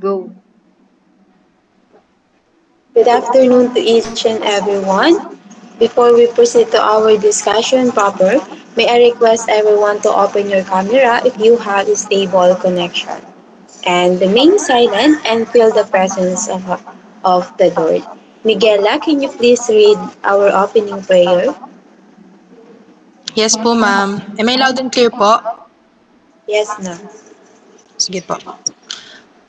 go. Good afternoon to each and everyone. Before we proceed to our discussion proper, may I request everyone to open your camera if you have a stable connection and remain silent and feel the presence of the Lord. Miguela, can you please read our opening prayer? Yes po, ma'am. Am I loud and clear po? Yes, na. Sige po.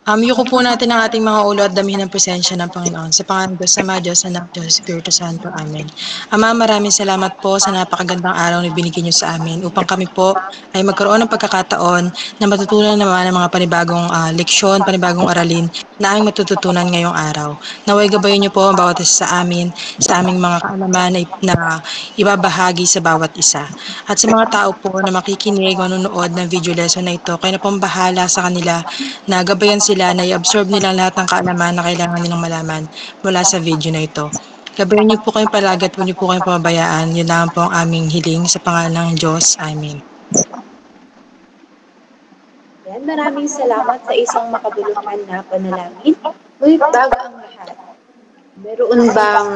Yuko po natin ang ating mga ulo at damihin ang presensya ng Panginoon. Sa pangalan ng Diyos, Ama, Diyos, Anak, Diyos, Espiritu Santo. Amen. Ama, maraming salamat po sa napakagandang araw na binigyan niyo sa amin upang kami po ay magkaroon ng pagkakataon na matutunan naman ng mga panibagong leksyon, panibagong aralin na aming matututunan ngayong araw. Naway gabayin niyo po ang bawat isa sa amin, sa aming mga kaalaman na ibabahagi sa bawat isa. At sa mga tao po na makikinig, manonood ng video lesson na ito, kayo na pong bahala sa kanila na gabayan sila na i-absorb nila lahat ng kaalaman na kailangan nilang malaman mula sa video na ito. Gabayan niyo po kayong palagi at huwag niyo po kayong pababayaan. Yun lang po ang aming hiling sa pangalan ng Diyos. Amen. Yan, maraming salamat sa isang makabuluhan na panalangin. Ngunit bago ang lahat, meron bang,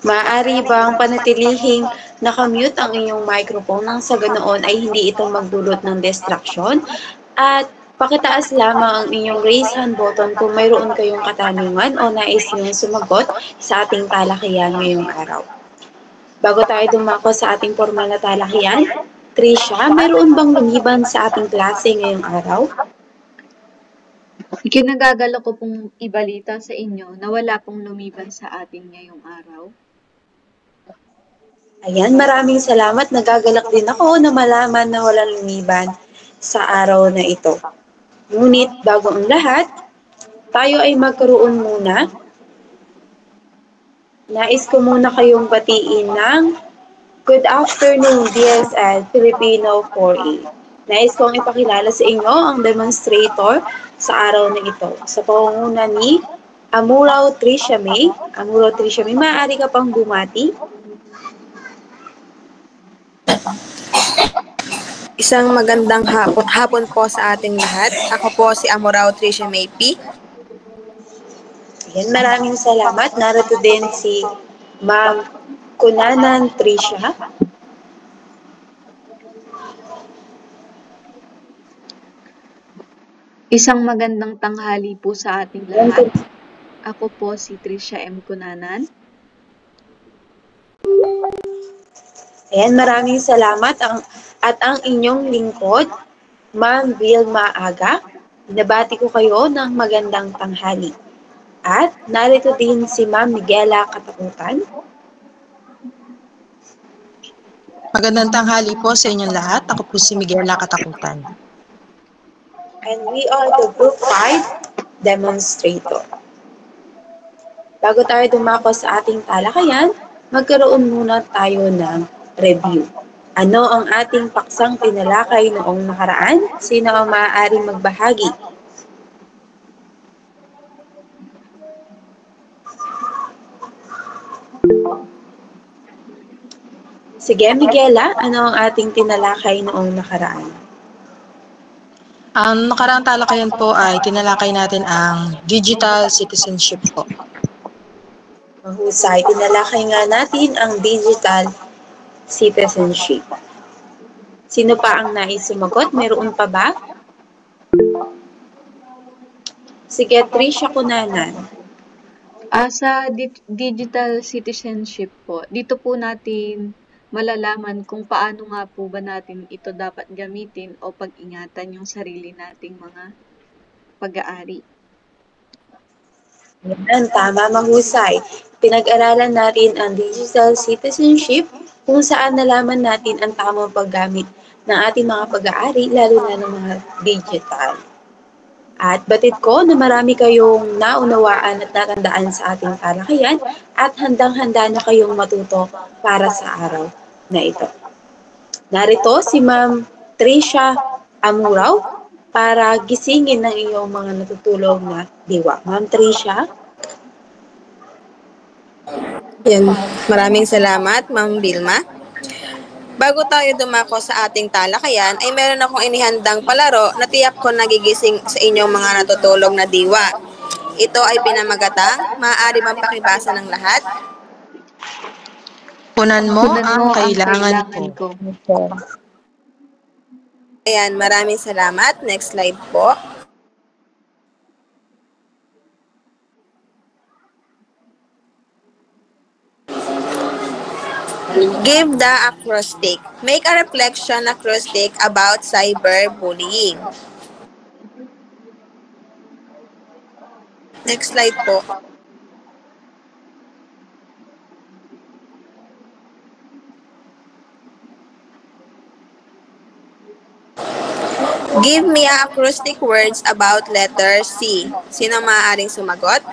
maaari bang panatilihing nakamute ang iyong microphone nang sa ganoon ay hindi ito magdulot ng distraction? At pakitaas lamang ang inyong raise hand button kung mayroon kayong katanungan o nais niyong sumagot sa ating talakayan ngayong araw. Bago tayo dumako sa ating formal na talakayan, Trisha, mayroon bang lumiban sa ating klase ngayong araw? Ikinagagalak ko pong ibalita sa inyo na wala pong lumiban sa atin ngayong araw. Ayan, maraming salamat. Nagagalak din ako na malaman na walang lumiban sa araw na ito. Ngunit bago ang lahat, tayo ay magkaroon muna. Nais ko muna kayong batiin ng Good afternoon, DSL Filipino 4A. Nais kong ipakilala sa inyo ang demonstrator sa araw na ito. Sa pangunguna ni Amuraw Trisha May. Amuraw Trisha May, maaari ka pang bumati? Isang magandang hapon po sa ating lahat. Ako po si Amuraw Trisha May P. Ayan, maraming salamat. Narito din si Ma'am Kunanan Trisha. Isang magandang tanghali po sa ating lahat. Ako po si Trisha M. Kunanan. Ayan, maraming salamat at ang inyong lingkod, Ma'am Vilma Aga. Binabati ko kayo ng magandang tanghali. At narito din si Ma'am Miguela Katakutan. Magandang tanghali po sa inyong lahat. Ako po si Miguela Katakutan. And we are the Group 5 demonstrator. Bago tayo dumako sa ating talakayan, magkaroon muna tayo ng review. Ano ang ating paksang tinalakay noong nakaraan? Sino ang maaaring magbahagi? Sige, Miguela, ano ang ating tinalakay noong nakaraan? Ang nakaraang talakayan po ay tinalakay natin ang digital citizenship po. Mahusay, tinalakay nga natin ang digital citizenship. Sino pa ang nais sumagot? Meron pa ba? Sige, Trisha Kunanan. Sa digital citizenship po, dito po natin malalaman kung paano nga po ba natin ito dapat gamitin o pag-ingatan yung sarili nating mga pag-aari. Yan, tama, mahusay. Pinag-aralan natin ang digital citizenship kung saan nalaman natin ang tamang paggamit ng ating mga pag-aari, lalo na ng mga digital. At batid ko na marami kayong naunawaan at natandaan sa ating talakayan at handang-handa na kayong matuto para sa araw na ito. Narito si Ma'am Trisha Amuraw para gisingin ng iyong mga natutulog na diwa. Ma'am Trisha? Yan. Maraming salamat, Ma'am Vilma. Bago tayo dumako sa ating talakayan, ay meron akong inihandang palaro na tiyak ko nagigising sa inyong mga natutulog na diwa. Ito ay pinamagatang. Maaari bang pakibasa ng lahat? Punan mo Punan ang mo ang kailangan ko. kailangan ko. Opo. Ayan, maraming salamat. Next slide po. Give the acrostic. Make a reflection acrostic about cyberbullying. Next slide po. Give me acrostic words about letter C. Sino maaaring sumagot?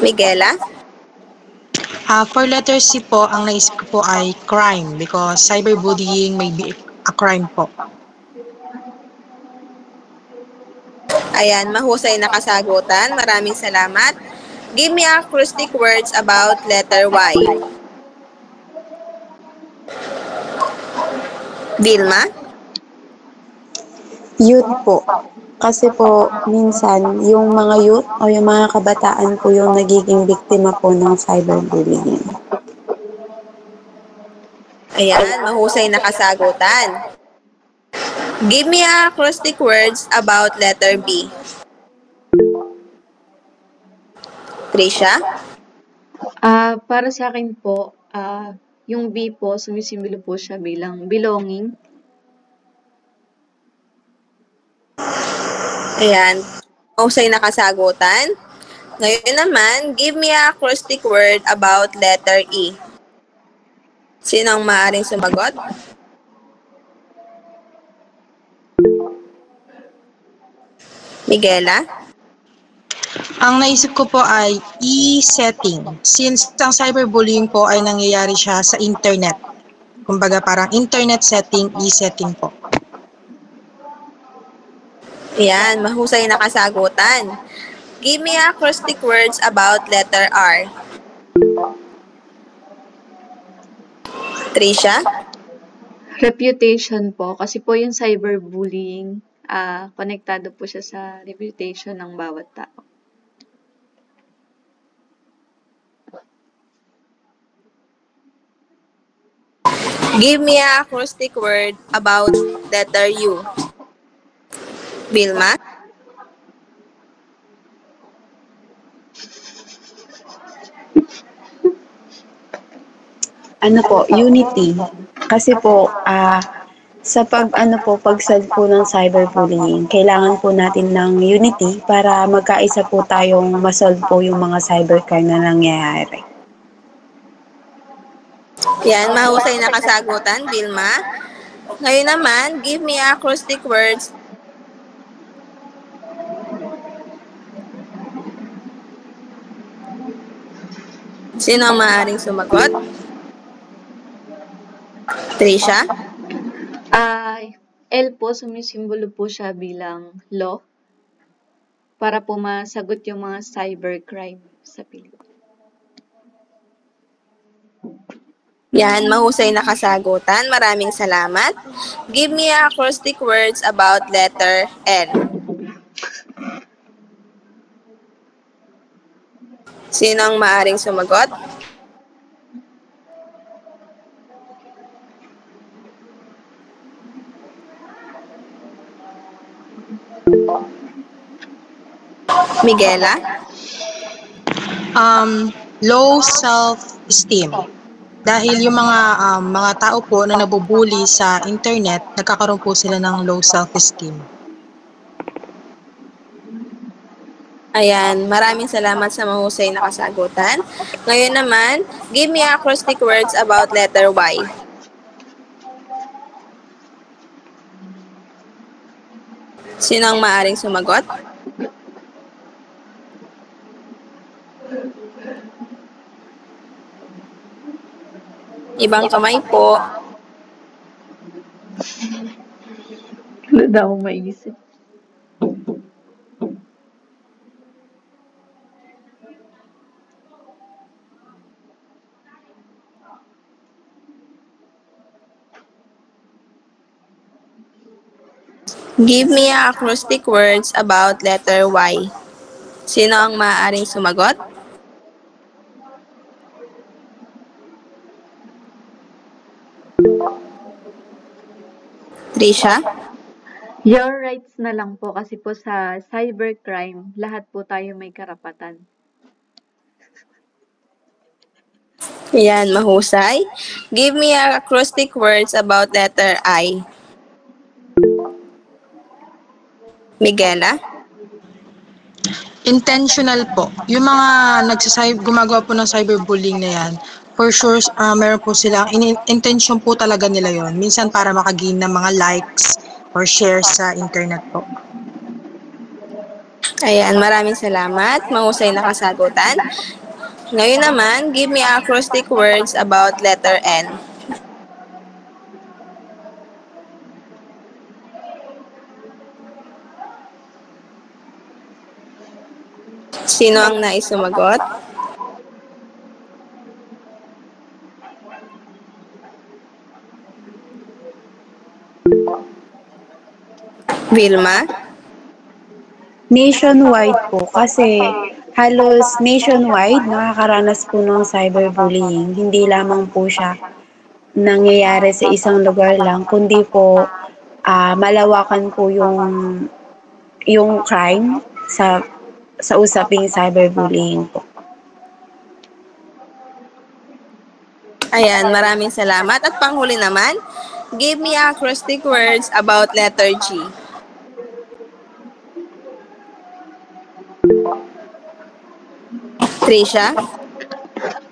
Miguela? For letter C po, ang naisip ko po ay crime because cyberbullying may be a crime po. Ayan, mahusay na kasagutan. Maraming salamat. Give me acrostic words about letter Y. Vilma? Youth po. Kasi po, minsan, yung mga youth o yung mga kabataan po yung nagiging biktima po ng cyberbullying. Ayan, mahusay na kasagutan. Give me acrostic words about letter B. Trisha? Para sa akin po, yung B po, sumisimbolo po siya bilang belonging. Ayan, mahusay na kasagutan. Ngayon naman, give me a acrostic word about letter E. Sino ang maaaring sumagot? Miguela? Ang naisip ko po ay e-setting. Since ang cyberbullying po ay nangyayari siya sa internet. Kumbaga parang internet setting, e-setting po. Ayan, mahusay na kasagutan. Give me acrostic words about letter R. Trisha? Reputation po, kasi po yung cyberbullying, konektado po siya sa reputation ng bawat tao. Give me a acrostic word about letter U. Vilma? Ano po, unity. Kasi po, sa pagsolve po ng cyberbullying, kailangan po natin ng unity para magkaisa po tayong masolve po yung mga cybercrime na nangyayari. Yan, mahusay na kasagutan, Vilma. Ngayon naman, give me acrostic words. Sino ang maaaring sumagot? Trisha? L po, sumisimbolo po siya bilang law para po masagot yung mga cybercrime sa Pilipinas. Yan, mahusay na kasagutan. Maraming salamat. Give me acrostic words about letter N. Sino ang maaring sumagot? Miguela? Low self-esteem. Dahil yung mga tao po na nabubuli sa internet, nagkakaroon po sila ng low self-esteem. Ayan, maraming salamat sa mahusay na kasagutan. Ngayon naman, give me acrostic words about letter Y. Sino ang maaring sumagot? Ibang kamay po. Wala na akong maisip. Give me acrostic words about letter Y. Sino ang maaaring sumagot? Trisha? Your rights na lang po kasi po sa cybercrime, lahat po tayo may karapatan. Yan, mahusay. Give me acrostic words about letter I. Miguela? Intentional po. Yung mga gumagawa po ng cyberbullying na yan, for sure, meron po silang, intention po talaga nila yon. Minsan para makagain ng mga likes or shares sa internet po. Ayan, maraming salamat. Mahusay na kasagutan. Ngayon naman, give me acrostic words about letter N. Sino ang nais sumagot? Vilma? Nationwide po kasi halos nationwide nakakaranas po ng cyberbullying. Hindi lamang po siya nangyayari sa isang lugar lang, kundi po malawakan po yung crime sa usaping cyberbullying po. Ayan, maraming salamat. At panghuli naman, give me acrostic words about letter G. Trisha?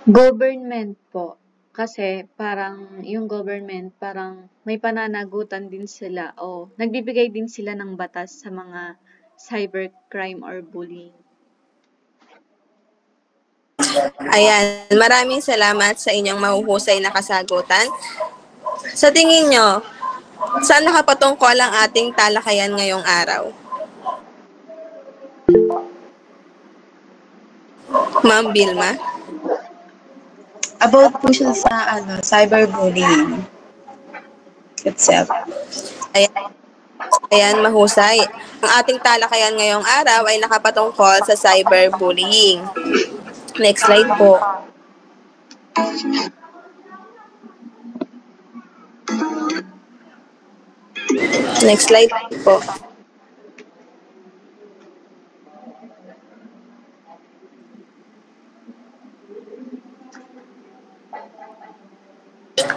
Government po. Kasi parang yung government parang may pananagutan din sila o nagbibigay din sila ng batas sa mga cybercrime or bullying. Ayan, maraming salamat sa inyong mahuhusay na kasagutan. Sa tingin nyo, saan nakapatungkol ang ating talakayan ngayong araw? Ma'am Vilma? About po siya sa cyberbullying itself. Ayan, mahusay. Ang ating talakayan ngayong araw ay nakapatungkol sa cyberbullying. Next slide po. Next slide po.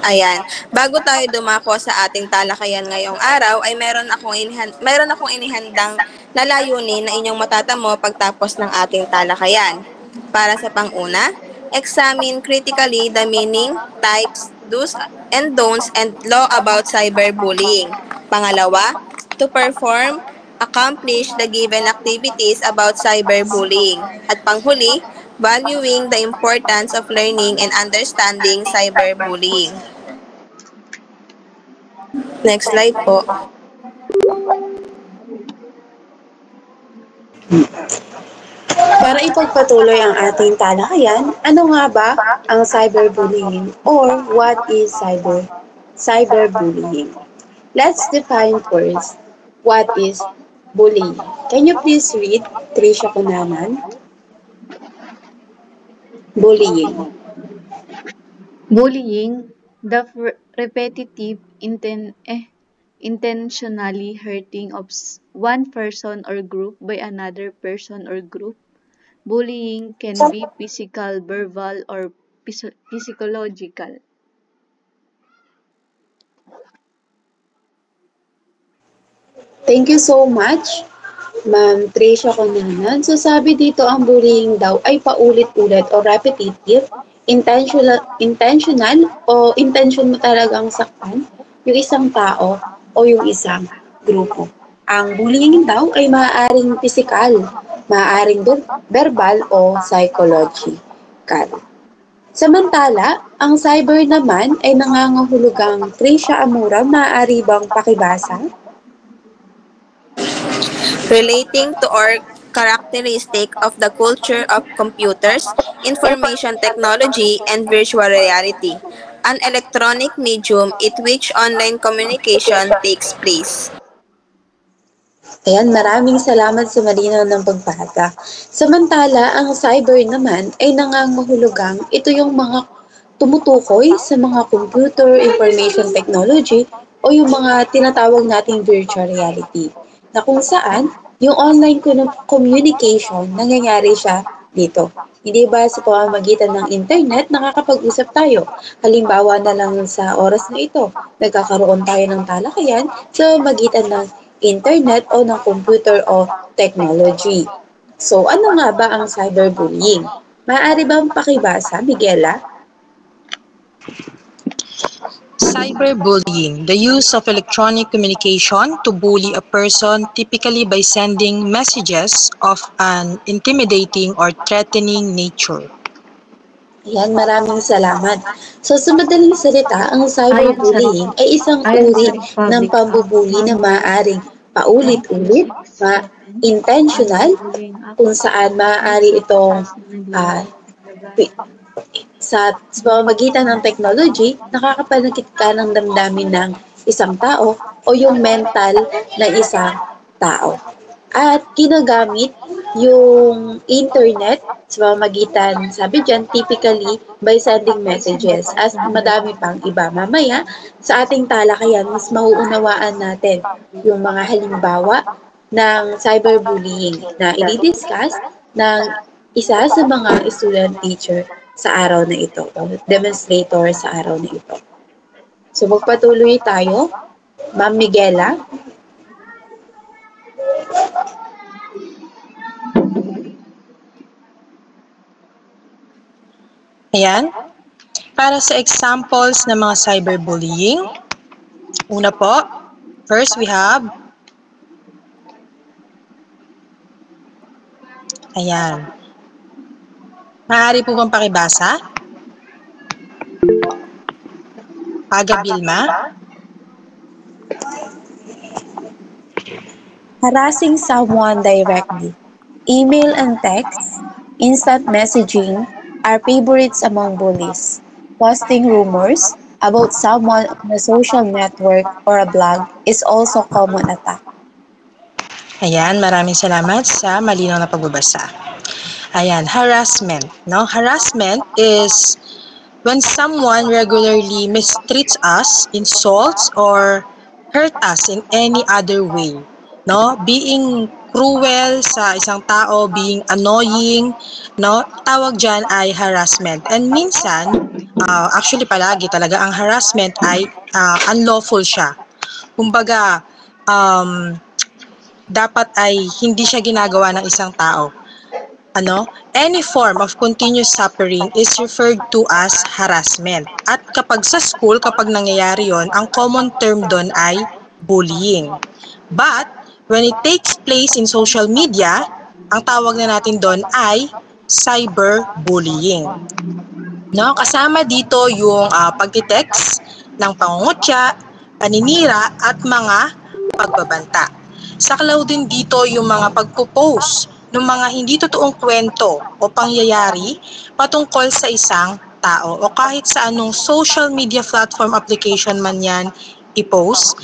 Ayan. Bago tayo dumako sa ating talakayan ngayong araw, ay meron akong inihandang na layunin na inyong matatamo pagtapos ng ating talakayan. Para sa panguna, examine critically the meaning, types, do's and don'ts, and law about cyberbullying. Pangalawa, to perform, accomplish the given activities about cyberbullying. At panghuli, valuing the importance of learning and understanding cyberbullying. Next slide po. Para ipagpatuloy ang ating talakayan, ano nga ba ang cyberbullying or what is cyberbullying? Let's define first what is bullying. Can you please read, Trisha Kunanan? Bullying. Bullying, the repetitive, intentionally hurting of one person or group by another person or group. Bullying can be physical, verbal, or psychological. Thank you so much, Ma'am Trisha Conanan. So sabi dito, ang bullying daw ay paulit-ulit o repetitive, intentional o intention mo talagang saktan yung isang tao o yung isang grupo. Ang bullying daw ay maaaring physical, maaaring verbal o psychological. Samantala, ang cyber naman ay nangangahulugang Trisha Amura, maaari bang pakibasa? Relating to or characteristic of the culture of computers, information technology, and virtual reality, an electronic medium in which online communication takes place. Ayan, maraming salamat sa malinaw ng pagbahagi. Samantala, ang cyber naman ay nangangahulugang ito yung mga tumutukoy sa mga computer information technology o yung mga tinatawag nating virtual reality na kung saan yung online communication nangyayari siya dito. Hindi ba sa pamamagitan ng internet nakakapag-usap tayo? Halimbawa na lang sa oras na ito, nagkakaroon tayo ng talakayan sa magitan ng internet o ng computer o technology. So, ano nga ba ang cyberbullying? Maaari ba pakibasa, Miguela? Cyberbullying, the use of electronic communication to bully a person, typically by sending messages of an intimidating or threatening nature. Ayan, maraming salamat. So, sa madaling salita, ang cyberbullying ay isang Ayon uri sa ng Republic pambubuli na maaaring paulit-ulit, intentional, kung saan maaari itong pi- sa pamamagitan ng technology, nakakapanakit ka ng damdamin ng isang tao o yung mental ng isang tao. At ginagamit yung internet sa pamamagitan, sabi dyan, typically by sending messages as madami pang iba. Mamaya, sa ating talakayan, mas mauunawaan natin yung mga halimbawa ng cyberbullying na i-discuss ng isa sa mga student teacher sa araw na ito o demonstrator sa araw na ito. So magpatuloy tayo. Ma'am Miguela. Ayan. Para sa examples ng mga cyberbullying, una po, first we have, ayan. Maaari po bang pakibasa? Aga Bilma? Harassing someone directly. Email and text, instant messaging are favorites among bullies. Posting rumors about someone on a social network or a blog is also common attack. Ayan, maraming salamat sa malinaw na pagbabasa. Ayan, harassment. No? Harassment is when someone regularly mistreats us, insults, or hurt us in any other way. No? Being cruel sa isang tao, being annoying, no? Tawag dyan ay harassment. And minsan, actually palagi talaga ang harassment ay unlawful siya. Kumbaga, dapat ay hindi siya ginagawa ng isang tao. Any form of continuous suffering is referred to as harassment. At kapag sa school, kapag nangyayari yon, ang common term doon ay bullying. But, when it takes place in social media, ang tawag na natin doon ay cyberbullying. No? Kasama dito yung pagtitext ng pangungutya, paninira, at mga pagbabanta. Saklaw din dito yung mga pagpo-post ng mga hindi totoong kwento o pangyayari patungkol sa isang tao o kahit sa anong social media platform application man yan i-post,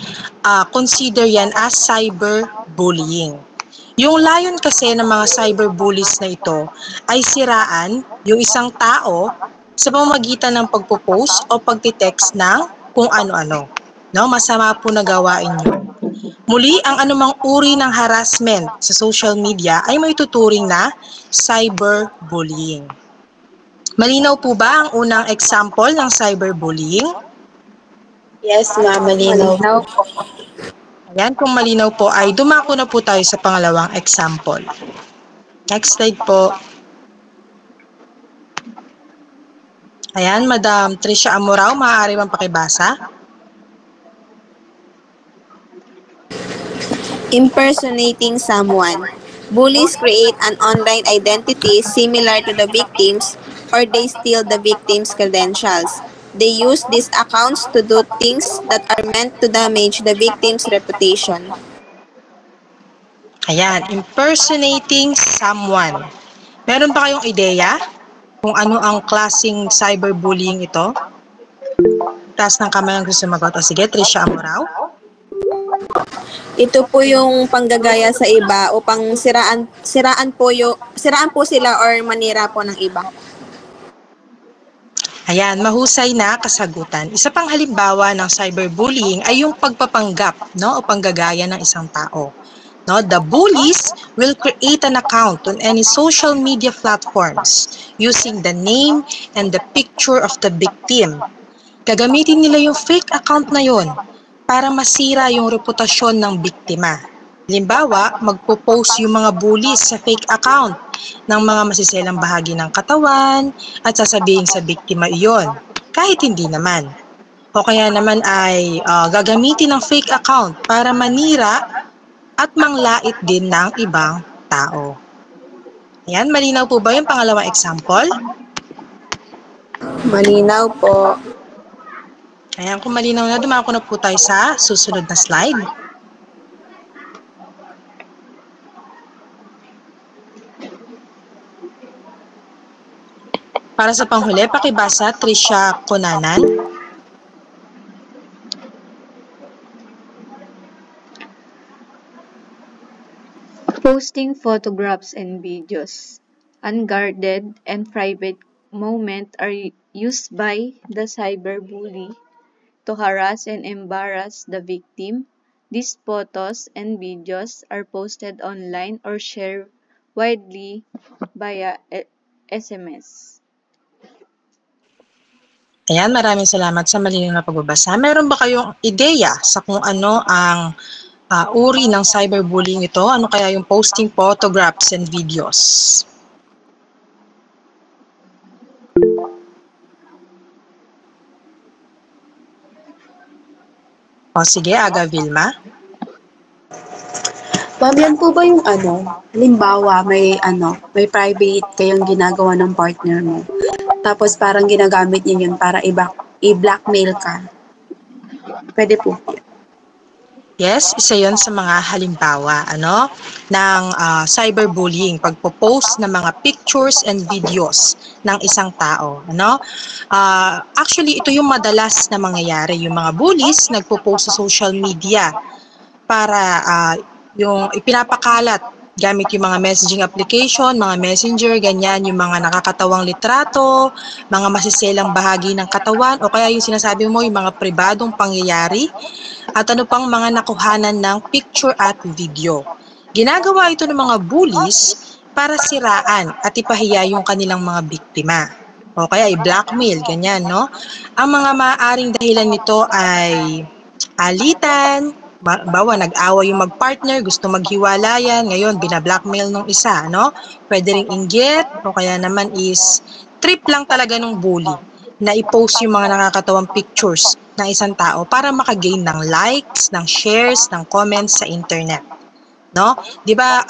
consider yan as cyberbullying. Yung layon kasi ng mga cyberbullies na ito ay siraan yung isang tao sa pamamagitan ng pagpo-post o pagtitext ng kung ano-ano. No, masama po na gawain yun. Muli, ang anumang uri ng harassment sa social media ay may tuturing na cyberbullying. Malinaw po ba ang unang example ng cyberbullying? Yes, ma'am, malinaw. Ayan, kung malinaw po ay dumako na po tayo sa pangalawang example. Next slide po. Ayan, Madam Tricia Amorao, maaari bang pakibasa? Impersonating someone. Bullies create an online identity similar to the victims or they steal the victim's credentials. They use these accounts to do things that are meant to damage the victim's reputation. Ayan, impersonating someone. Meron ba kayong ideya kung ano ang klaseng cyberbullying ito? Taas ng kamay ang gusto sumagot. O sige, Tricia Amorao. Ito po yung panggagaya sa iba upang siraan po sila or manira po ng iba. Ayan, mahusay na kasagutan. Isa pang halimbawa ng cyberbullying ay yung pagpapanggap, no, o panggagaya ng isang tao. No, the bullies will create an account on any social media platforms using the name and the picture of the victim. Gagamitin nila yung fake account na yon para masira yung reputasyon ng biktima. Halimbawa, magpo-post yung mga bullies sa fake account ng mga masiselang bahagi ng katawan at sasabihin sa biktima iyon, kahit hindi naman. O kaya naman ay gagamitin ng fake account para manira at manglait din ng ibang tao. Ayan, malinaw po ba yung pangalawang example? Malinaw po. Ayan, kung malinaw na, dumako na po tayo sa susunod na slide. Para sa panghuli, pakibasa Trisha Conanan. Posting photographs and videos. Unguarded and private moments are used by the cyberbully to harass and embarrass the victim. These photos and videos are posted online or shared widely via SMS. Ayan, maraming salamat sa malinaw na pagbabasa. Meron ba kayong ideya sa kung ano ang uri ng cyberbullying ito? Ano kaya yung posting photographs and videos? O sige, Aga Vilma. Ma'am, yan po ba yung halimbawa may private kayong ginagawa ng partner mo. Tapos parang ginagamit niya yun para i-blackmail ka. Pwede po. Yes, isa yon sa mga halimbawa ng cyberbullying, pagpo-post ng mga pictures and videos ng isang tao. Actually, ito yung madalas na mangyayari. Yung mga bullies nagpo-post sa social media para yung ipinapakalat gamit yung mga messaging application, mga messenger, ganyan, yung mga nakakatawang litrato, mga masiselang bahagi ng katawan, o kaya yung sinasabi mo, yung mga pribadong pangyayari, at ano pang mga nakuhanan ng picture at video. Ginagawa ito ng mga bullies para siraan at ipahiya yung kanilang mga biktima. O kaya i-blackmail, ganyan, no? Ang mga maaaring dahilan nito ay alitan, bawa nag-away yung mag-partner, gusto maghiwalayan, ngayon bina-blackmail nung isa, no? Pwede ring inggit, o kaya naman is trip lang talaga ng bully na i-post yung mga nakakatawang pictures ng isang tao para makagain ng likes, ng shares, ng comments sa internet, no? 'Di ba?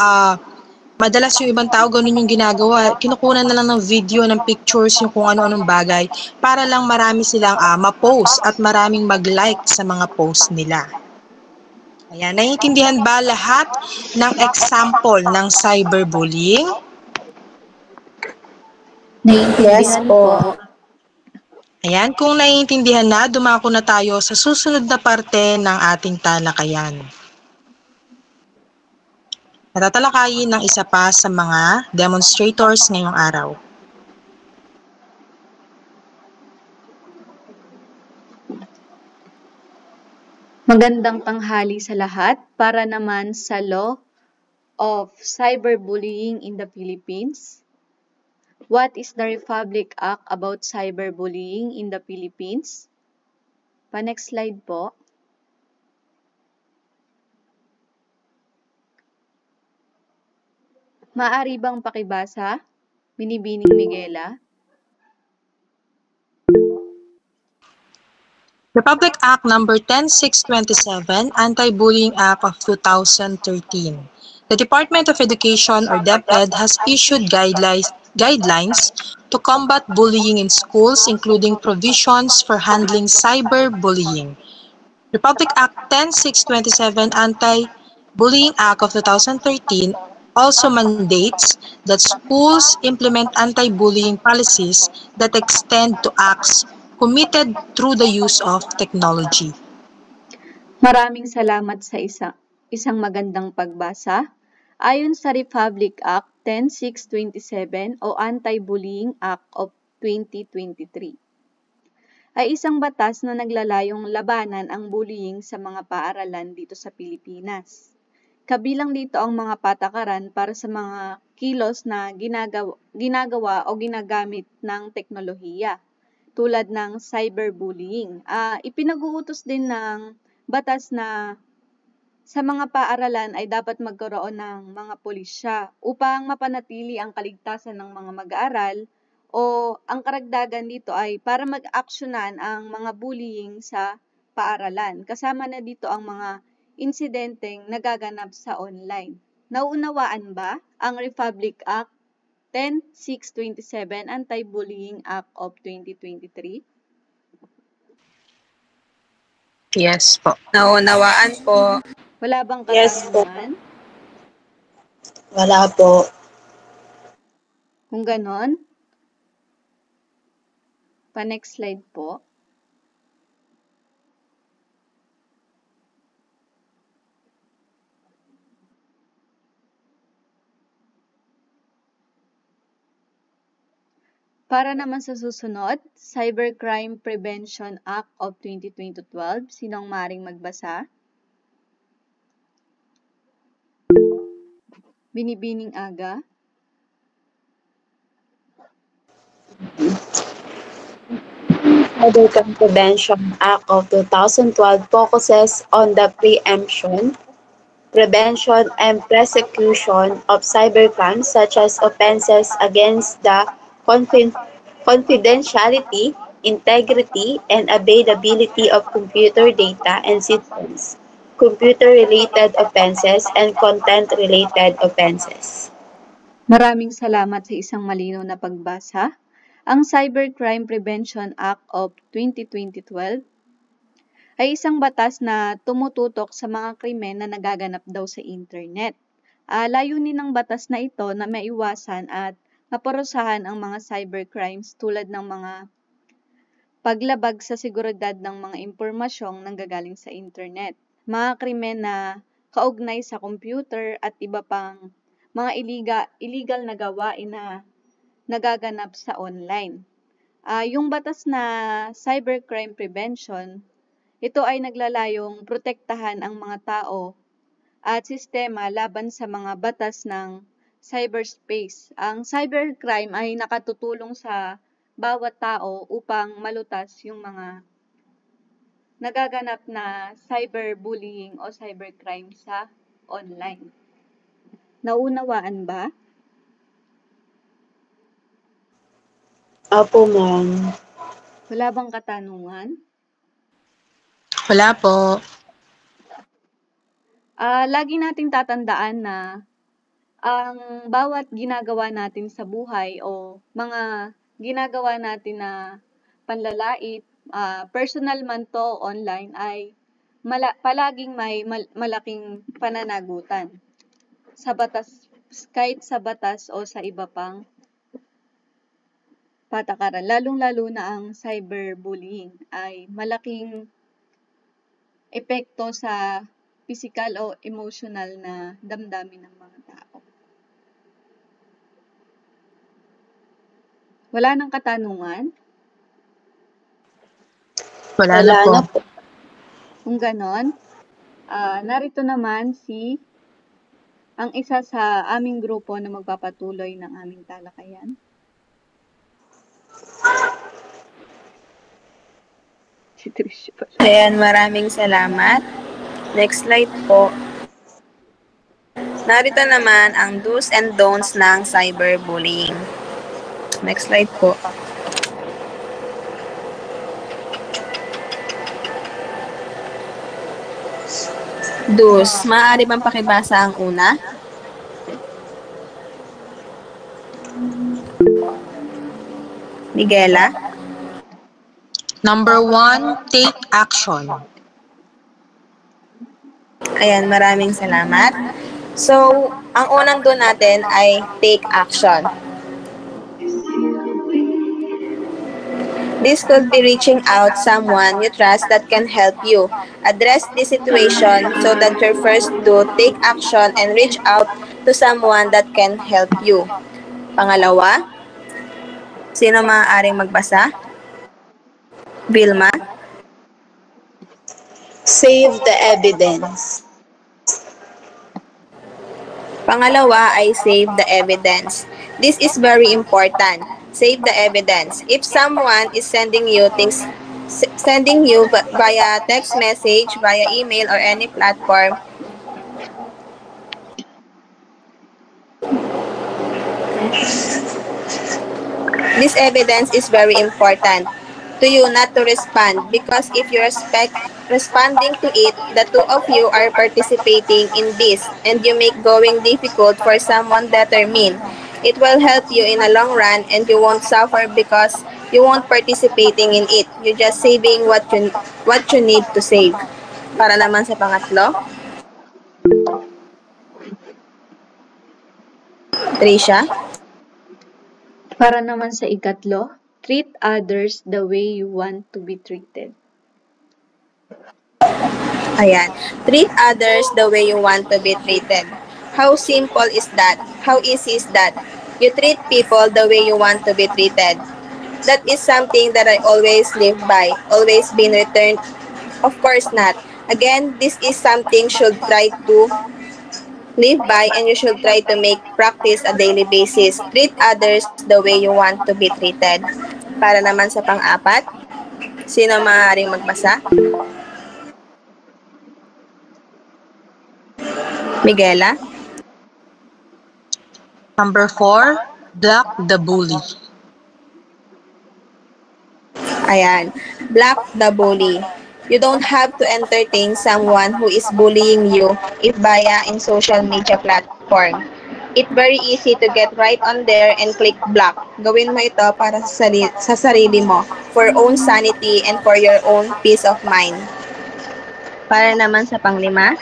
Madalas yung ibang tao ganun yung ginagawa, kinukunan na lang ng video, ng pictures, yung kung ano-anong bagay para lang marami silang ma-post at maraming mag-like sa mga post nila. Ayan, naiintindihan ba lahat ng example ng cyberbullying? Yes po. Ayan, kung naiintindihan na, dumako na tayo sa susunod na parte ng ating talakayan. Natatalakayin ng isa pa sa mga demonstrators ngayong araw. Magandang tanghali sa lahat para naman sa Law of Cyberbullying in the Philippines. What is the Republic Act about cyberbullying in the Philippines? Pa-next slide po. Maaari bang pakibasa? Binibining Miguela. Republic Act Number 10627, Anti-Bullying Act of 2013. The Department of Education or DepEd has issued guidelines to combat bullying in schools, including provisions for handling cyberbullying. Republic Act 10627, Anti-Bullying Act of 2013 also mandates that schools implement anti-bullying policies that extend to acts committed through the use of technology. Maraming salamat sa isang magandang pagbasa. Ayon sa Republic Act 10627 o Anti-Bullying Act of 2023, ay isang batas na naglalayong labanan ang bullying sa mga paaralan dito sa Pilipinas. Kabilang dito ang mga patakaran para sa mga kilos na ginagawa o ginagamit ng teknolohiya tulad ng cyberbullying. Ipinag-uutos din ng batas na sa mga paaralan ay dapat magkaroon ng mga pulisya upang mapanatili ang kaligtasan ng mga mag-aaral, o ang karagdagan dito ay para mag-aksyonan ang mga bullying sa paaralan. Kasama na dito ang mga insidenteng nagaganap sa online. Nauunawaan ba ang Republic Act 10627 Anti-Bullying Act of 2023? Yes po. Naunawaan po. Wala bang Yes po. katanungan? Wala po. Kung ganon, pa-next slide po. Para naman sa susunod, Cybercrime Prevention Act of 2012, sinong maring magbasa? Binibining Aga. Cybercrime Prevention Act of 2012 focuses on the preemption, prevention, and prosecution of cybercrimes such as offenses against the confidentiality, integrity, and availability of computer data and systems, computer-related offenses, and content-related offenses. Maraming salamat sa isang malinaw na pagbasa. Ang Cybercrime Prevention Act of 2012 ay isang batas na tumututok sa mga krimen na nagaganap daw sa internet. Layunin ng batas na ito na maiwasan at maparusahan ang mga cybercrimes tulad ng mga paglabag sa seguridad ng mga impormasyong nanggagaling sa internet, mga krimen na kaugnay sa computer at iba pang mga illegal na gawain na nagaganap sa online. Yung batas na Cybercrime Prevention, ito ay naglalayong protektahan ang mga tao at sistema laban sa mga batas ng cyberspace. Ang cybercrime ay nakatutulong sa bawat tao upang malutas yung mga nagaganap na cyberbullying o cybercrime sa online. Naunawaan ba? Opo, ma'am. Wala bang katanungan? Wala po. Lagi nating tatandaan na ang bawat ginagawa natin sa buhay o mga ginagawa natin na panlalait, personal man to online, ay palaging may malaking pananagutan sa batas, kahit sa batas o sa iba pang patakaran. Lalong-lalo na ang cyberbullying ay malaking epekto sa physical o emotional na damdamin ng mga tao. Wala nang katanungan? Wala Wala na na po. po. Kung ganon, narito naman ang isa sa aming grupo na magpapatuloy ng aming talakayan. Si Trish pa. Ayan, maraming salamat. Next slide po. Narito naman ang do's and don'ts ng cyberbullying. Next slide po. Do's. Maaari bang pakibasa ang una? Miguela? Number 1, take action. Ayan, maraming salamat. So, ang unang doon natin ay take action. This could be reaching out someone you trust that can help you. Address the situation so that you're first to take action and reach out to someone that can help you. Pangalawa, sino maaaring magbasa? Vilma? Save the evidence. Pangalawa ay save the evidence. This is very important. Save the evidence. If someone is sending you things, sending you via text message, via email, or any platform, this evidence is very important to you not to respond because if you responding to it, the two of you are participating in this and you make going difficult for someone determined. It will help you in a long run and you won't suffer because you won't participating in it. You're just saving what you need to save. Para naman sa pangatlo, Trisha? Para naman sa ikatlo, treat others the way you want to be treated. Ayan. Treat others the way you want to be treated. How simple is that? How easy is that? You treat people the way you want to be treated. That is something that I always live by. Always been returned. Of course not. Again, this is something should try to live by and you should try to make practice a daily basis. Treat others the way you want to be treated. Para naman sa pang-apat, sino maaaring magbasa? Miguela? Number 4, block the bully. Ayan. Block the bully. You don't have to entertain someone who is bullying you if via in social media platform. It's very easy to get right on there and click block. Gawin mo ito para sa sarili mo, for own sanity and for your own peace of mind. Para naman sa panglima,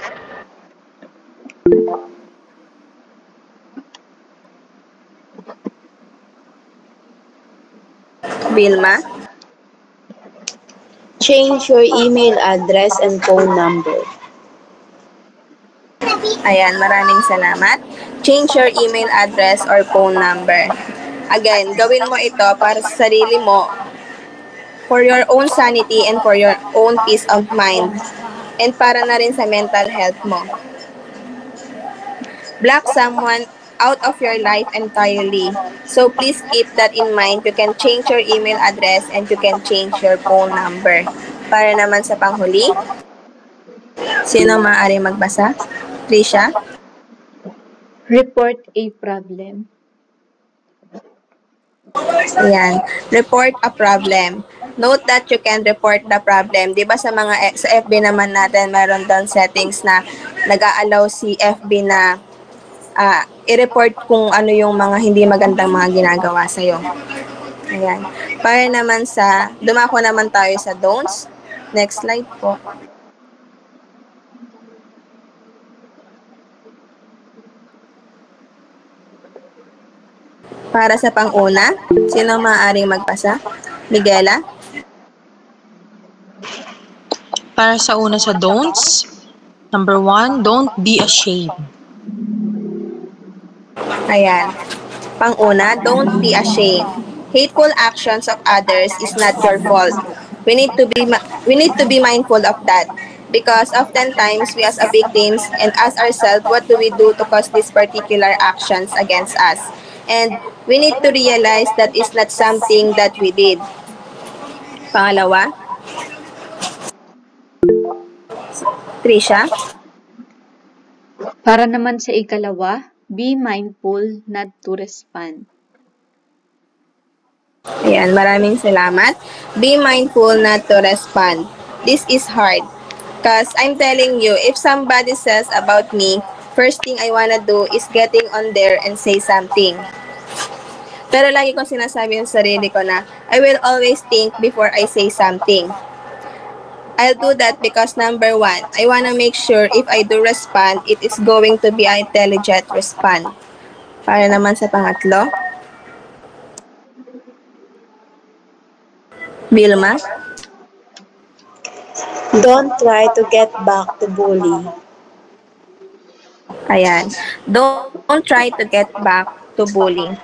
Vilma? Change your email address and phone number. Ayan, maraming salamat. Change your email address or phone number. Again, gawin mo ito para sa sarili mo, for your own sanity and for your own peace of mind. And para na rin sa mental health mo. Block someone out of your life entirely. So please keep that in mind. You can change your email address and you can change your phone number. Para naman sa panghuli, sino maaari magbasa? Trisha? Report a problem. Ayan. Report a problem. Note that you can report the problem. Di ba sa mga sa FB naman natin, mayroon doon settings na nag-a-allow si FB na i-report kung ano yung mga hindi magandang mga ginagawa sa'yo. Ayan. Para naman sa, dumako naman tayo sa don'ts. Next slide po. Para sa pang-una, sino maaaring magpasa? Miguela? Para sa una sa don'ts, number 1, don't be ashamed. Ayan. Pang-una, don't be ashamed. Hateful actions of others is not your fault. We need to be mindful of that because oftentimes we as a victims and as ourselves, what do we do to cause these particular actions against us? And we need to realize that it's not something that we did. Pangalawa, Trisha? Para naman sa ikalawa, be mindful not to respond. Ayan, maraming salamat. Be mindful not to respond. This is hard. Because I'm telling you, if somebody says about me, first thing I wanna do is getting on there and say something. Pero lagi kong sinasabi yung sarili ko na, I will always think before I say something. I'll do that because number 1, I wanna make sure if I do respond, it is going to be an intelligent response. Para naman sa pangatlo, Vilma? Don't try to get back to bully. Ayan. Don't try to get back to bullying.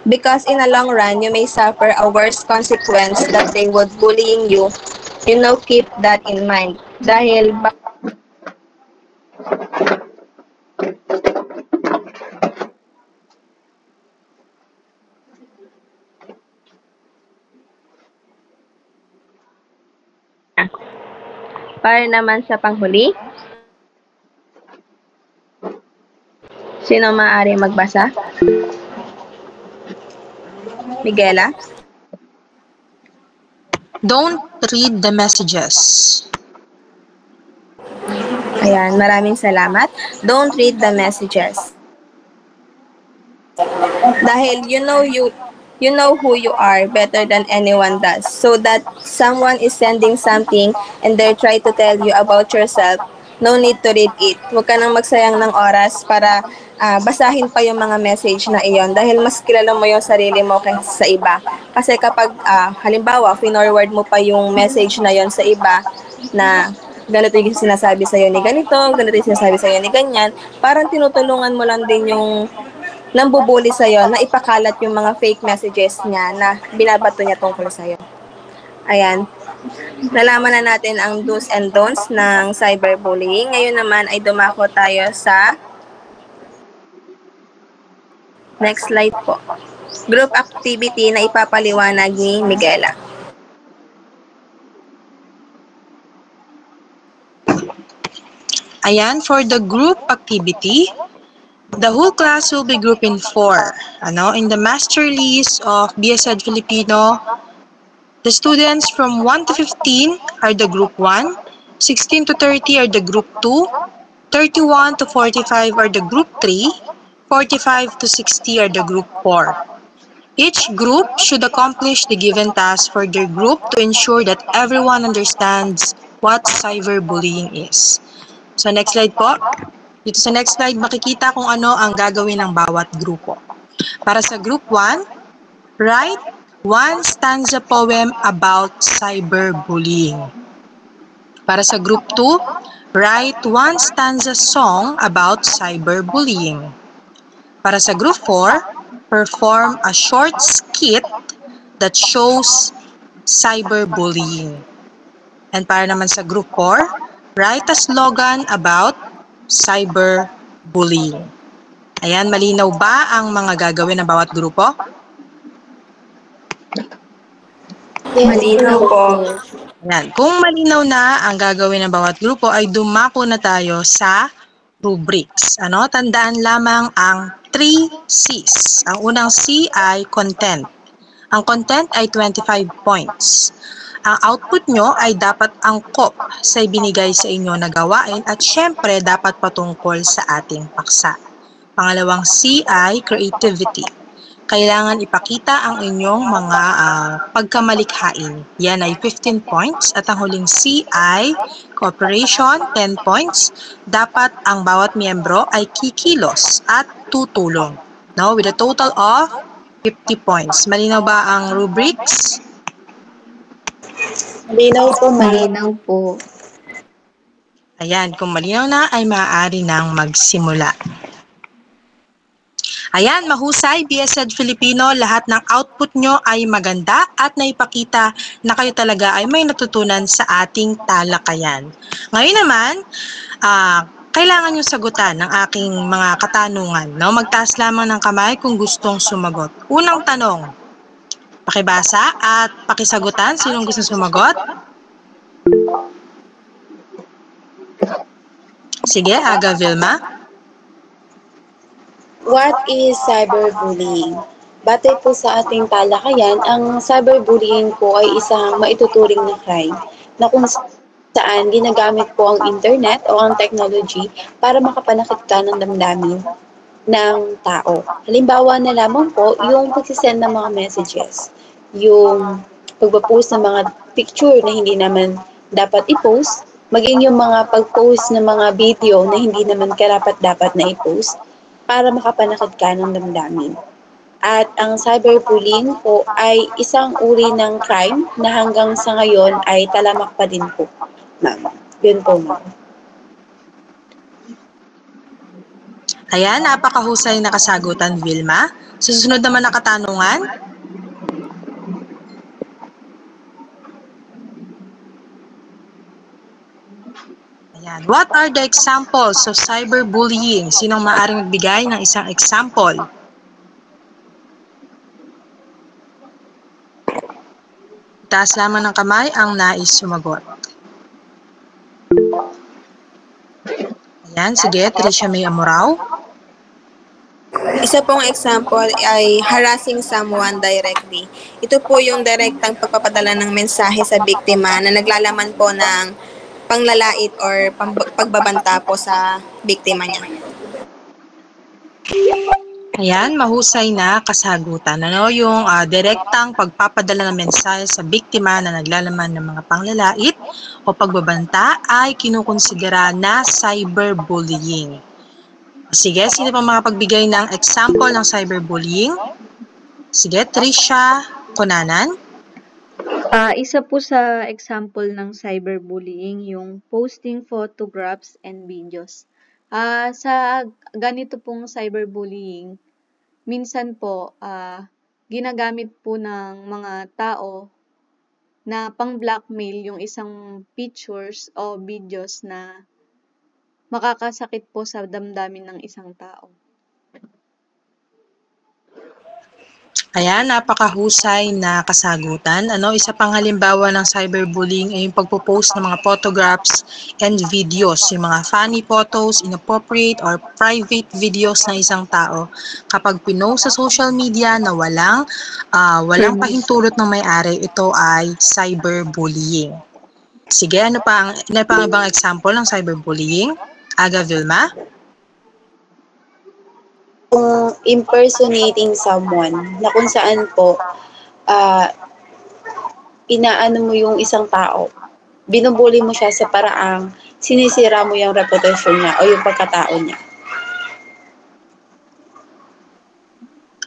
Because in the long run, you may suffer a worse consequence that they would bullying you. Keep that in mind. Dahil para naman sa panghuli, sino maaari magbasa? Miguela? Don't read the messages. Ayan, maraming salamat. Don't read the messages. Dahil you know who you are better than anyone does. So that someone is sending something and they try to tell you about yourself, no need to read it. Huwag ka nang magsayang ng oras para basahin pa yung mga message na iyon dahil mas kilala mo yung sarili mo kaysa sa iba. Kasi kapag halimbawa, finorward mo pa yung message na yon sa iba na ganito yung sinasabi sa'yo ni ganito, ganito yung sinasabi sa'yo ni ganyan, parang tinutulungan mo lang din yung nambubuli sa'yo na ipakalat yung mga fake messages niya na binabato niya tungkol sa'yo. Ayan. Nalaman na natin ang do's and don'ts ng cyberbullying. Ngayon naman ay dumako tayo sa next slide po. Group activity na ipapaliwanag ni Miguela. Ayan, for the group activity, the whole class will be grouped in 4. In the master list of BSED Filipino, the students from 1 to 15 are the group 1, 16 to 30 are the group 2, 31 to 45 are the group 3, 45 to 60 are the group 4. Each group should accomplish the given task for their group to ensure that everyone understands what cyberbullying is. So next slide po. Dito sa next slide, makikita kung ano ang gagawin ng bawat grupo. Para sa group 1, write one stanza poem about cyberbullying. Para sa group 2, write one stanza song about cyberbullying. Para sa group 4, perform a short skit that shows cyberbullying. And para naman sa group 4, write a slogan about cyberbullying. Ayan, malinaw ba ang mga gagawin ng bawat grupo? Malinaw po. Ayan, kung malinaw na ang gagawin ng bawat grupo, ay dumako na tayo sa rubrics. Tandaan lamang ang 3 C's. Ang unang C ay content. Ang content ay 25 points. Ang output nyo ay dapat angkop sa ibinigay sa inyo na gawain at syempre dapat patungkol sa ating paksa. Pangalawang C ay creativity. Kailangan ipakita ang inyong mga pagkamalikhain. Yan ay 15 points. At ang huling C ay cooperation, 10 points. Dapat ang bawat miyembro ay kikilos at tutulong. With a total of 50 points. Malinaw ba ang rubrics? Malinaw po, Malinaw po. Ayan, kung malinaw na ay maaari nang magsimula. Ayan, mahusay, BSED Filipino, lahat ng output nyo ay maganda at naipakita na kayo talaga ay may natutunan sa ating talakayan. Ngayon naman, kailangan nyo sagutan ng aking mga katanungan. Magtaas lamang ng kamay kung gustong sumagot. Unang tanong, pakibasa at pakisagutan. Sinong gusto sumagot? Sige, Aga Vilma. What is cyberbullying? Batay po sa ating talakayan, ang cyberbullying po ay isang maituturing na crime na kung saan ginagamit po ang internet o ang technology para makapanakit ka ng damdamin ng tao. Halimbawa na lamang po, yung pagsisend ng mga messages, yung pagpapost ng mga picture na hindi naman dapat i-post, maging yung mga pag-post ng mga video na hindi naman karapat-dapat na i-post para makapanakit ka ng damdamin. At ang cyberbullying po ay isang uri ng crime na hanggang sa ngayon ay talamak pa din po, ma'am. Yun po, ma'am. Ayan, napakahusay na kasagutan, Vilma. Susunod naman na katanungan. Ayan. What are the examples of cyberbullying? Sinong maaaring magbigay ng isang example? Taas lamang ng kamay ang nais sumagot. Ayan, sige, Tricia May Amorao. Isa pong example ay harassing someone directly. Ito po yung direktang pagpapadala ng mensahe sa biktima na naglalaman po ng panglalait or pagbabanta po sa biktima niya. Ayan, mahusay na kasagutan. Ano yung direktang pagpapadala ng mensahe sa biktima na naglalaman ng mga panglalait o pagbabanta ay kinukonsidera na cyberbullying. Sige, sino pa makapagbigay ng example ng cyberbullying? Sige, Tricia Conanan. Isa po sa example ng cyberbullying yung posting photographs and videos. Sa ganito pong cyberbullying, minsan po ginagamit po ng mga tao na pang-blackmail yung isang pictures o videos na makakasakit po sa damdamin ng isang tao. Ayan, napakahusay na kasagutan. Isa pang halimbawa ng cyberbullying ay yung pagpo-post ng mga photographs and videos, yung mga funny photos, inappropriate or private videos ng isang tao. Kapag pinost sa social media na walang pahintulot ng may-ari, ito ay cyberbullying. Sige, ano pa ang ibang example ng cyberbullying? Aga Vilma? Impersonating someone na kung saan po inaano mo yung isang tao. Binubuli mo siya sa paraang sinisira mo yung reputasyon niya o yung pagkatao niya.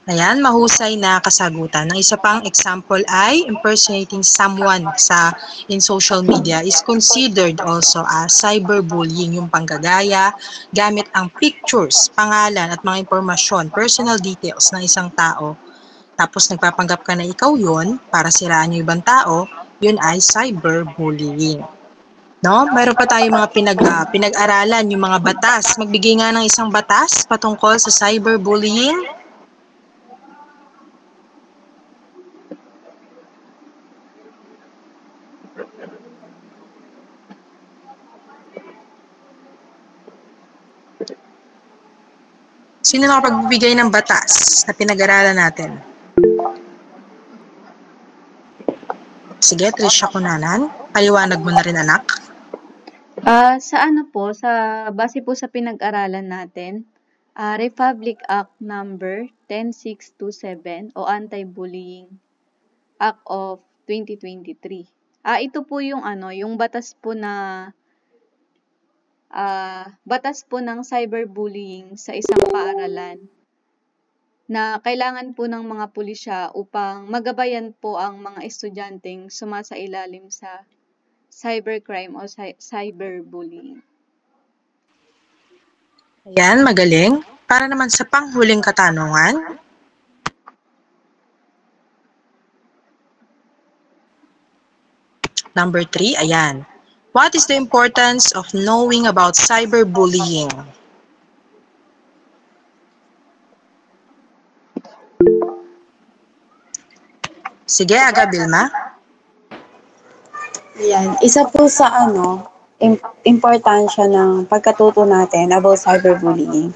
Ayan, mahusay na kasagutan. Ang isa pang example ay impersonating someone in social media is considered also as cyberbullying, yung panggagaya gamit ang pictures, pangalan at mga impormasyon, personal details ng isang tao. Tapos nagpapanggap ka na ikaw yun para siraan yung ibang tao, yun ay cyberbullying. No? Meron pa tayong mga pinag-aralan, yung mga batas. Magbigay nga ng isang batas patungkol sa cyberbullying. Sino nakapagbibigay ng batas na pinag-aralan natin? Sige, Tricia Conanan. Paliwanag mo na rin, anak. Base po sa pinag-aralan natin, Republic Act number 10627 o Anti-Bullying Act of 2023. Ito po yung batas po ng cyberbullying sa isang paaralan na kailangan po ng mga pulisya upang magabayan po ang mga estudyanteng sumasailalim sa cybercrime o cyberbullying. Ayan, magaling. Para naman sa panghuling katanungan, number 3, ayan. What is the importance of knowing about cyberbullying? Sige, Aga Vilma. Ayan, isa po sa importansya ng pagkatuto natin about cyberbullying.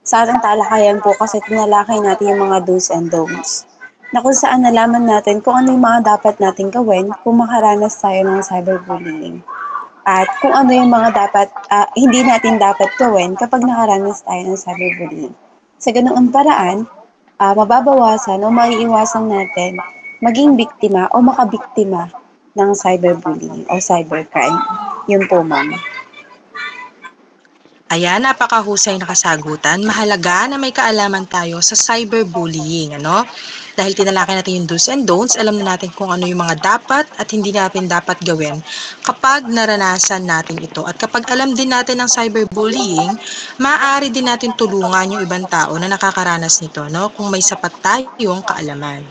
Sa ating talakayan po kasi tinalakay natin yung mga do's and don'ts. Na kung saan nalaman natin kung ano yung mga dapat natin gawin kung makaranas tayo ng cyberbullying. At kung ano yung mga hindi natin dapat gawin kapag nakaranas tayo ng cyberbullying. Sa ganoong paraan, mababawasan o maiiwasan natin maging biktima o makabiktima ng cyberbullying o cybercrime. Yun po, ma'am. Ayan, napakahusay na kasagutan. Mahalaga na may kaalaman tayo sa cyberbullying, ano? Dahil tinalakay natin yung do's and don'ts, alam na natin kung ano yung mga dapat at hindi natin dapat gawin kapag naranasan natin ito. At kapag alam din natin ng cyberbullying, maaari din natin tulungan yung ibang tao na nakakaranas nito, no? Kung may sapat tayong kaalaman.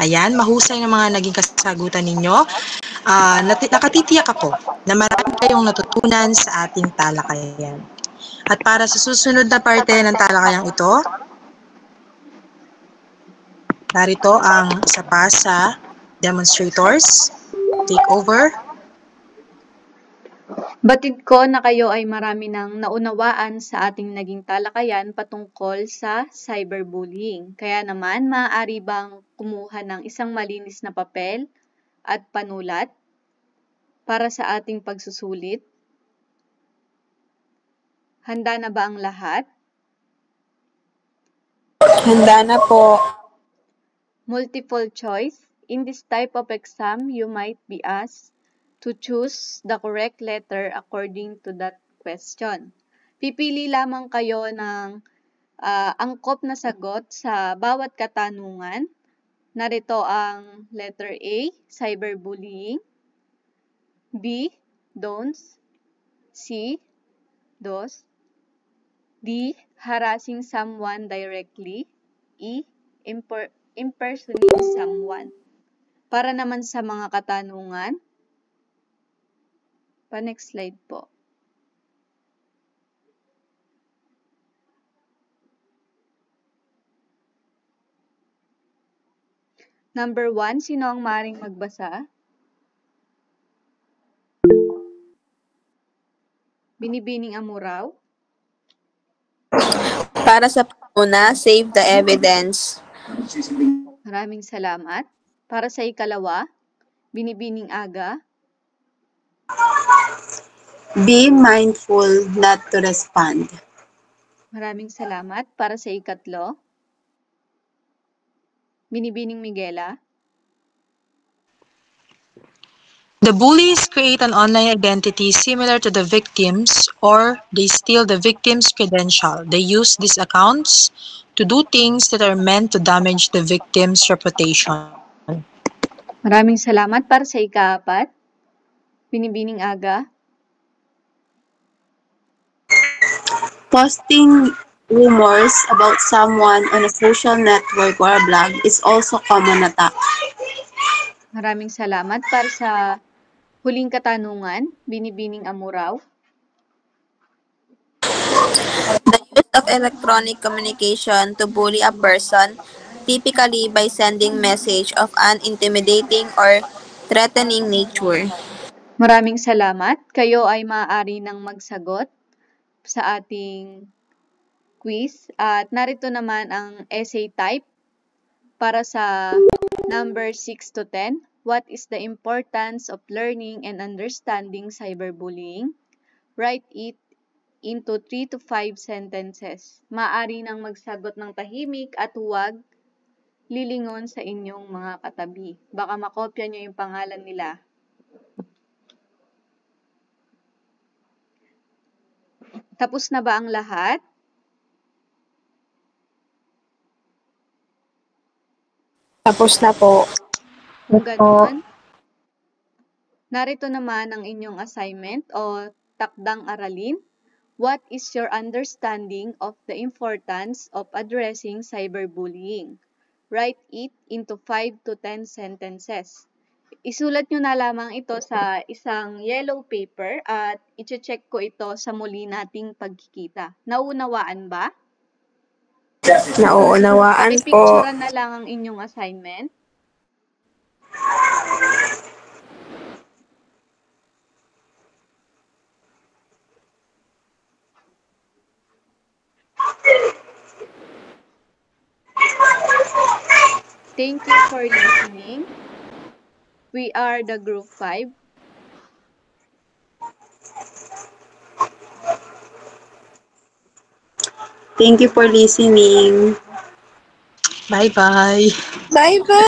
Ayan, mahusay na mga naging kasagutan ninyo. Nakatitiyak ako na marami kayong natutunan sa ating talakayan. At para sa susunod na parte ng talakayang ito, narito ang isa pa sa demonstrators. Take over. Batid ko na kayo ay marami ng naunawaan sa ating naging talakayan patungkol sa cyberbullying. Kaya naman, maaari bang kumuha ng isang malinis na papel at panulat para sa ating pagsusulit? Handa na ba ang lahat? Handa na po. Multiple choice. In this type of exam, you might be asked to choose the correct letter according to that question. Pipili lamang kayo ng angkop na sagot sa bawat katanungan. Narito ang letter A, cyberbullying. B, don'ts. C, dos. D, harassing someone directly. E, impersonating someone. Para naman sa mga katanungan, next slide po. Number 1, sino ang maaaring magbasa? Binibining Amuraw. Para sa una, save the evidence. Maraming salamat. Para sa ikalawa, Binibining Aga. Be mindful not to respond. Maraming salamat. Para sa ikatlo, Binibining Miguela. The bullies create an online identity similar to the victims, or they steal the victim's credential. They use these accounts to do things that are meant to damage the victim's reputation. Maraming salamat. Para sa ikaapat, Binibining Aga. Posting rumors about someone on a social network or a blog is also common attack. Maraming salamat. Para sa huling katanungan, Binibining Amuraw. The use of electronic communication to bully a person, typically by sending message of an intimidating or threatening nature. Maraming salamat. Kayo ay maaari nang magsagot sa ating quiz. At narito naman ang essay type para sa number 6 to 10. What is the importance of learning and understanding cyberbullying? Write it into 3 to 5 sentences. Maaari nang magsagot ng tahimik at huwag lilingon sa inyong mga katabi. Baka makopya nyo yung pangalan nila. Tapos na ba ang lahat? Tapos na po. Kung ganon, narito naman ang inyong assignment o takdang aralin. What is your understanding of the importance of addressing cyberbullying? Write it into 5 to 10 sentences. Isulat nyo na lamang ito sa isang yellow paper at i-check ko ito sa muli nating pagkikita. Nauunawaan ba? Nauunawaan po. I-picturean na lang ang inyong assignment. Thank you for listening. We are the Group 5. Thank you for listening. Bye-bye. Bye-bye.